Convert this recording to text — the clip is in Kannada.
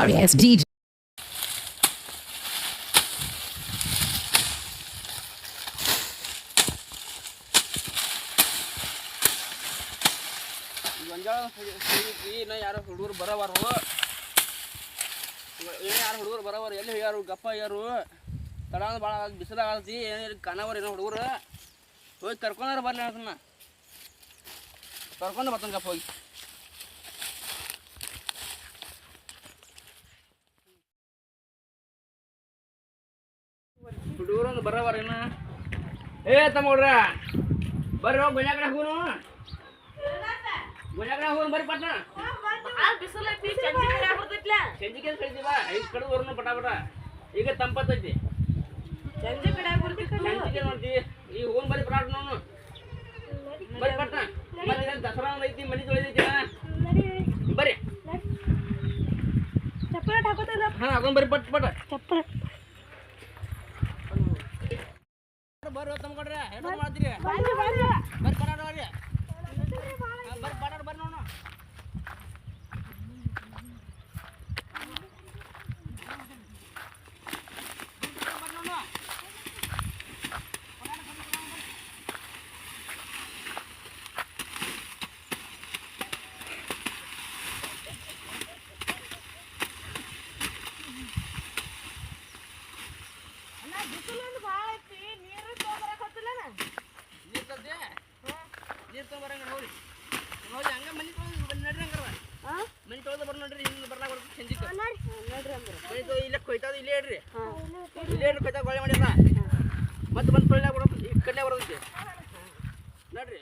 notorious DJ. ಯಾರು ಹುಡುಗರು ಬರೋವಾರು ಯಾರು ಹುಡುಗರು ಬರೋವಾರು ಎಲ್ಲಿ ಯಾರು ಗಪ್ಪ ಯಾರು ತಡ ಭಾಳ ಬಿಸಿಲಾಗ ಆಗತಿ ಏನು ಕಾಣವ್ರು ಏನೋ ಹುಡುಗರು ಹೋಗಿ ಕರ್ಕೊಂಡ್ರೆ ಬರಲಿ ಅದನ್ನ ಕರ್ಕೊಂಡು ಬರ್ತಾನೆ ಗಪ್ಪ ಹೋಗಿ ಹುಡುಗರು ಒಂದು ಬರೋವಾರ ಏನ ಏ ತಮ್ಮ ಹುಡ್ರ ಬರ್ರಿ ಹೋಗಿ ಗುಂಜಾ ಕಡೆ ಹೋಗುನು ಗುಂಜಾ ಕಡೆ ಹೋಗೋನು ಬರ್ರಿ ಪಟ್ನ ಸಂಜಿಕೆ ಕಳಿತೀವ ಐದು ಕಡೆ ಬರೋನು ಪಟ ಪಟ ಈಗ ತಂಪತ್ತೈತಿ ಸಂಜಿಕೆ ನೋಡ್ತೀವಿ ಈಗ ಹೋಗೋನ್ ಬರ್ರಿ ಪಟಾಟ ನೋನು ಬರ್ರಿ ಪಟ್ನ ಮತ್ತೆ ದಸರಾ ಐತಿ ಮನೆ ತೊಳೆದೈತಿ ಬರ್ರಿ ಹಾಂ ಹಾಕೊಂಡ್ ಬರ್ರಿ ಪಟ್ ಪಟ ಬರ್ರಿ ತಮ್ಮ ಕೊಡ್ರಿ ಏನು ಮಾಡ್ತೀರಿ ಬರ್ರಿ ಪಟಾಟ ಬರ್ರಿ ಬರ್ರಿ ಪಟಾಟ ಬರ್ರಿ ನೋಡು ನೀರು ತೊಗೊಂಬರಂಗ ನೋಡಿ ನೋಡಿ ಹಂಗ ಮನೆ ತೊಳೆದು ನಡ್ರಿ ಹಂಗಾರ ಮನೆ ತೊಳೆದು ಬರ್ ನೋಡ್ರಿ ಹಿಂಗೆ ಬರ್ಲಾಗ ಬರ್ತದೆ ಸಂಜಿಕ್ಕೆ ಮನೆ ತೊಳೆದು ಇಲ್ಲೇ ಕೊಯ್ತಾದ ಇಲ್ಲೇ ಇಡ್ರಿ ಇಲ್ಲೇ ಇಡ್ರಿ ಕೊಯ್ತಾಗ ಗೊಳೆ ಮಾಡ್ಯಾರ ಮತ್ತೆ ಬಂದು ತೊಳೆದಾಗ ಬರೋದು ಈ ಕಡೆ ಬರೋದಕ್ಕೆ ನಡ್ರಿ